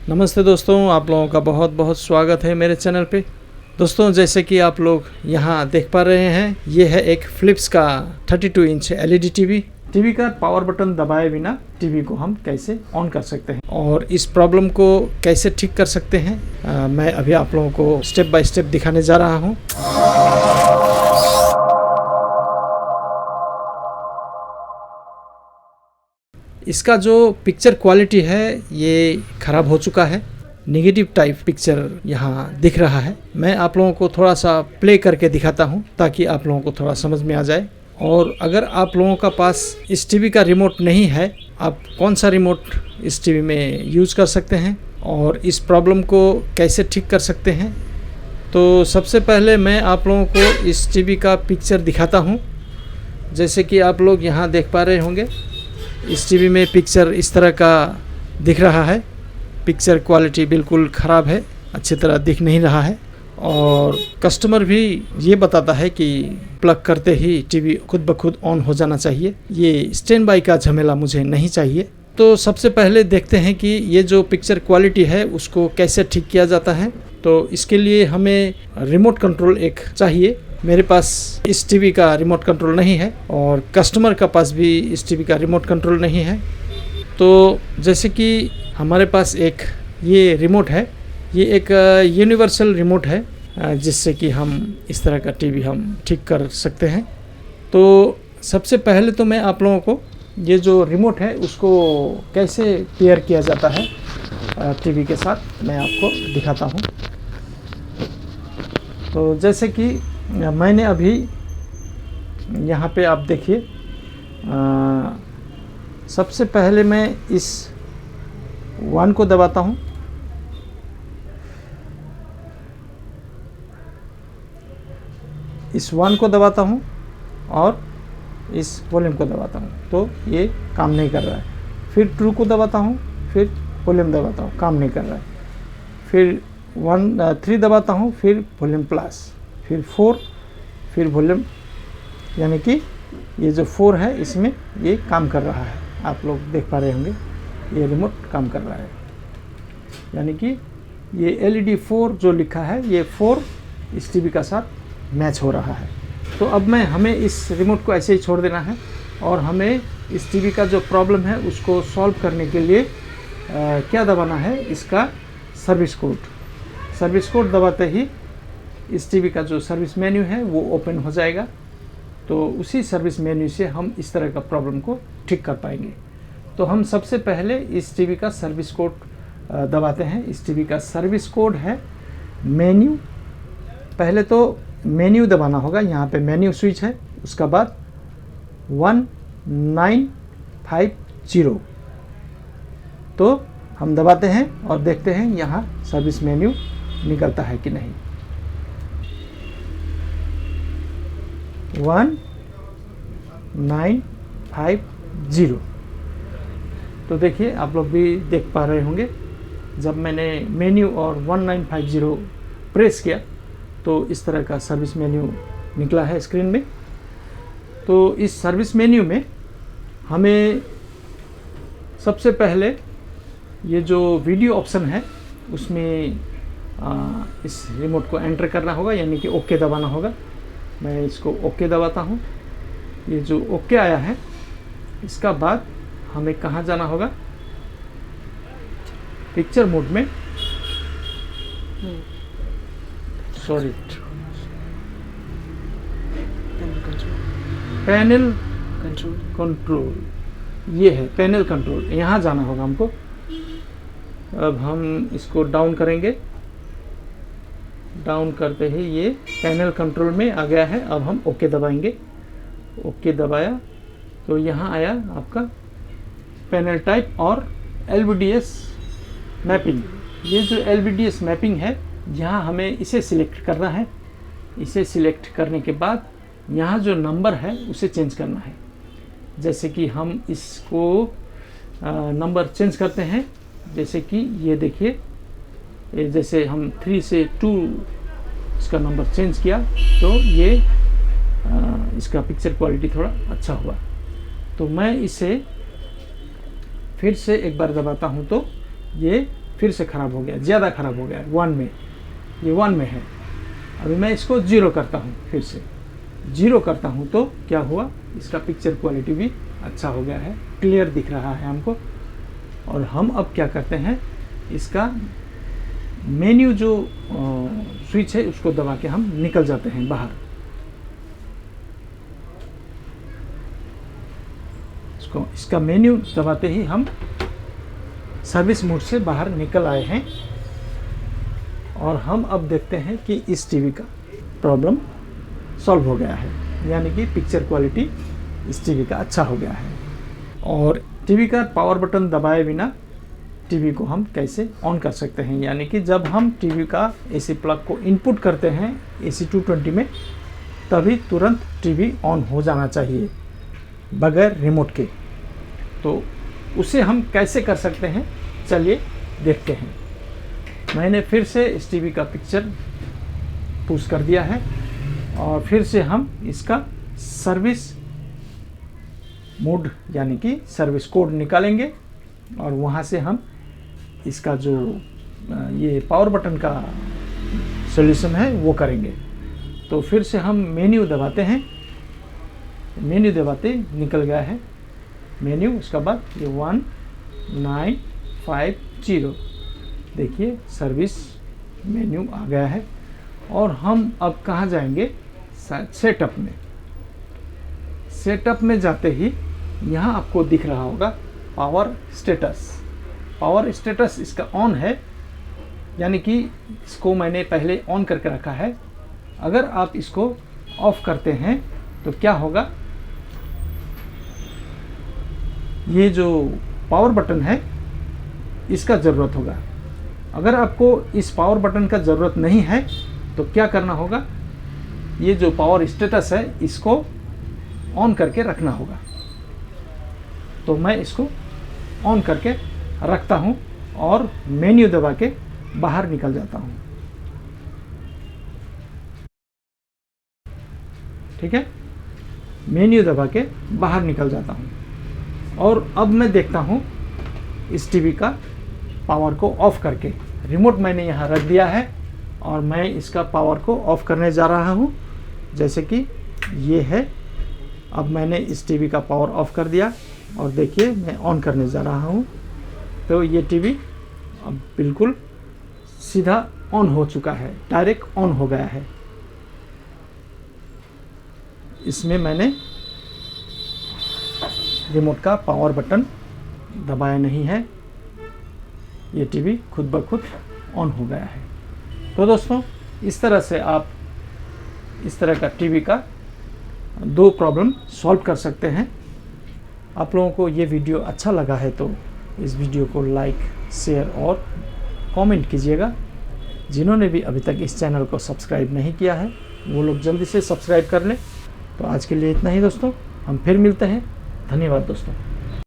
नमस्ते दोस्तों, आप लोगों का बहुत बहुत स्वागत है मेरे चैनल पे। दोस्तों, जैसे कि आप लोग यहाँ देख पा रहे हैं, ये है एक फिलिप्स का 32 इंच एलईडी टीवी। टीवी का पावर बटन दबाए बिना टीवी को हम कैसे ऑन कर सकते हैं और इस प्रॉब्लम को कैसे ठीक कर सकते हैं, मैं अभी आप लोगों को स्टेप बाय स्टेप दिखाने जा रहा हूँ। इसका जो पिक्चर क्वालिटी है ये ख़राब हो चुका है, नेगेटिव टाइप पिक्चर यहाँ दिख रहा है। मैं आप लोगों को थोड़ा सा प्ले करके दिखाता हूँ ताकि आप लोगों को थोड़ा समझ में आ जाए। और अगर आप लोगों का पास इस टीवी का रिमोट नहीं है, आप कौन सा रिमोट इस टीवी में यूज़ कर सकते हैं और इस प्रॉब्लम को कैसे ठीक कर सकते हैं। तो सबसे पहले मैं आप लोगों को इस टीवी का पिक्चर दिखाता हूँ। जैसे कि आप लोग यहाँ देख पा रहे होंगे, इस टीवी में पिक्चर इस तरह का दिख रहा है। पिक्चर क्वालिटी बिल्कुल ख़राब है, अच्छी तरह दिख नहीं रहा है। और कस्टमर भी ये बताता है कि प्लग करते ही टीवी खुद ब खुद ऑन हो जाना चाहिए। ये स्टैंड बाय का झमेला मुझे नहीं चाहिए। तो सबसे पहले देखते हैं कि ये जो पिक्चर क्वालिटी है उसको कैसे ठीक किया जाता है। तो इसके लिए हमें रिमोट कंट्रोल एक चाहिए। मेरे पास इस टीवी का रिमोट कंट्रोल नहीं है और कस्टमर का पास भी इस टीवी का रिमोट कंट्रोल नहीं है। तो जैसे कि हमारे पास एक ये रिमोट है, ये एक यूनिवर्सल रिमोट है जिससे कि हम इस तरह का टीवी हम ठीक कर सकते हैं। तो सबसे पहले तो मैं आप लोगों को ये जो रिमोट है उसको कैसे पेयर किया जाता है टीवी के साथ मैं आपको दिखाता हूँ। तो जैसे कि मैंने अभी यहाँ पे आप देखिए, सबसे पहले मैं इस 1 को दबाता हूँ। इस 1 को दबाता हूँ और इस वॉल्यूम को दबाता हूँ, तो ये काम नहीं कर रहा है। फिर 2 को दबाता हूँ, फिर वॉल्यूम दबाता हूँ, काम नहीं कर रहा है। फिर 3 दबाता हूँ, फिर वॉल्यूम प्लस, फिर 4, फिर वॉल्यूम, यानी कि ये जो 4 है इसमें ये काम कर रहा है। आप लोग देख पा रहे होंगे ये रिमोट काम कर रहा है, यानी कि ये LED 4 जो लिखा है ये 4 इस टीवी का साथ मैच हो रहा है। तो अब हमें इस रिमोट को ऐसे ही छोड़ देना है और हमें इस टीवी का जो प्रॉब्लम है उसको सॉल्व करने के लिए क्या दबाना है, इसका सर्विस कोड। सर्विस कोड दबाते ही इस टीवी का जो सर्विस मेन्यू है वो ओपन हो जाएगा। तो उसी सर्विस मेन्यू से हम इस तरह का प्रॉब्लम को ठीक कर पाएंगे। तो हम सबसे पहले इस टीवी का सर्विस कोड दबाते हैं। इस टीवी का सर्विस कोड है मेन्यू। पहले तो मेन्यू दबाना होगा, यहाँ पे मेन्यू स्विच है, उसका बाद 1950। तो हम दबाते हैं और देखते हैं यहाँ सर्विस मेन्यू निकलता है कि नहीं। 1950। तो देखिए, आप लोग भी देख पा रहे होंगे, जब मैंने मेन्यू और 1950 प्रेस किया तो इस तरह का सर्विस मेन्यू निकला है स्क्रीन में। तो इस सर्विस मेन्यू में हमें सबसे पहले ये जो वीडियो ऑप्शन है उसमें इस रिमोट को एंटर करना होगा, यानी कि ओके दबाना होगा। मैं इसको ओके दबाता हूँ। ये जो ओके आया है, इसका बाद हमें कहाँ जाना होगा, पिक्चर मोड में, सॉरी, पैनल कंट्रोल, ये है पैनल कंट्रोल, यहाँ जाना होगा हमको। अब हम इसको डाउन करेंगे। डाउन करते ही ये पैनल कंट्रोल में आ गया है। अब हम ओके दबाएंगे। ओके दबाया तो यहाँ आया आपका पैनल टाइप और LVDS मैपिंग। ये जो LVDS मैपिंग है, यहाँ हमें इसे सिलेक्ट करना है। इसे सिलेक्ट करने के बाद यहाँ जो नंबर है उसे चेंज करना है। जैसे कि हम इसको नंबर चेंज करते हैं, जैसे कि ये देखिए, जैसे हम 3 से 2 इसका नंबर चेंज किया तो ये इसका पिक्चर क्वालिटी थोड़ा अच्छा हुआ। तो मैं इसे फिर से एक बार दबाता हूँ तो ये फिर से ख़राब हो गया, ज़्यादा ख़राब हो गया 1 में, ये 1 में है। अभी मैं इसको 0 करता हूँ, फिर से 0 करता हूँ तो क्या हुआ, इसका पिक्चर क्वालिटी भी अच्छा हो गया है, क्लियर दिख रहा है हमको। और हम अब क्या करते हैं, इसका मेन्यू जो स्विच है उसको दबा के हम निकल जाते हैं बाहर। इसका मेन्यू दबाते ही हम सर्विस मोड से बाहर निकल आए हैं। और हम अब देखते हैं कि इस टीवी का प्रॉब्लम सॉल्व हो गया है, यानी कि पिक्चर क्वालिटी इस टीवी का अच्छा हो गया है। और टीवी का पावर बटन दबाए बिना टीवी को हम कैसे ऑन कर सकते हैं, यानी कि जब हम टीवी का एसी प्लग को इनपुट करते हैं AC 220 में, तभी तुरंत टीवी ऑन हो जाना चाहिए बगैर रिमोट के। तो उसे हम कैसे कर सकते हैं, चलिए देखते हैं। मैंने फिर से इस टीवी का पिक्चर पुश कर दिया है और फिर से हम इसका सर्विस मोड यानी कि सर्विस कोड निकालेंगे और वहाँ से हम इसका जो ये पावर बटन का सॉल्यूशन है वो करेंगे। तो फिर से हम मेन्यू दबाते हैं, मेन्यू दबाते निकल गया है मेन्यू, उसके बाद ये 1950 देखिए सर्विस मेन्यू आ गया है। और हम अब कहाँ जाएंगे, सेटअप में। सेटअप में जाते ही यहाँ आपको दिख रहा होगा पावर स्टेटस। पावर स्टेटस इसका ऑन है, यानी कि इसको मैंने पहले ऑन करके रखा है। अगर आप इसको ऑफ करते हैं तो क्या होगा, ये जो पावर बटन है इसका ज़रूरत होगा। अगर आपको इस पावर बटन का ज़रूरत नहीं है तो क्या करना होगा, ये जो पावर स्टेटस है इसको ऑन करके रखना होगा। तो मैं इसको ऑन करके रखता हूँ और मेन्यू दबा के बाहर निकल जाता हूँ। ठीक है, मेन्यू दबा के बाहर निकल जाता हूँ और अब मैं देखता हूँ इस टीवी का पावर को ऑफ करके। रिमोट मैंने यहाँ रख दिया है और मैं इसका पावर को ऑफ करने जा रहा हूँ। जैसे कि ये है, अब मैंने इस टीवी का पावर ऑफ कर दिया और देखिए मैं ऑन करने जा रहा हूँ। तो ये टीवी अब बिल्कुल सीधा ऑन हो चुका है, डायरेक्ट ऑन हो गया है। इसमें मैंने रिमोट का पावर बटन दबाया नहीं है, ये टीवी खुद ब खुद ऑन हो गया है। तो दोस्तों, इस तरह से आप इस तरह का टीवी का 2 प्रॉब्लम सॉल्व कर सकते हैं। आप लोगों को ये वीडियो अच्छा लगा है तो इस वीडियो को लाइक, शेयर और कमेंट कीजिएगा। जिन्होंने भी अभी तक इस चैनल को सब्सक्राइब नहीं किया है वो लोग जल्दी से सब्सक्राइब कर लें। तो आज के लिए इतना ही दोस्तों, हम फिर मिलते हैं। धन्यवाद दोस्तों।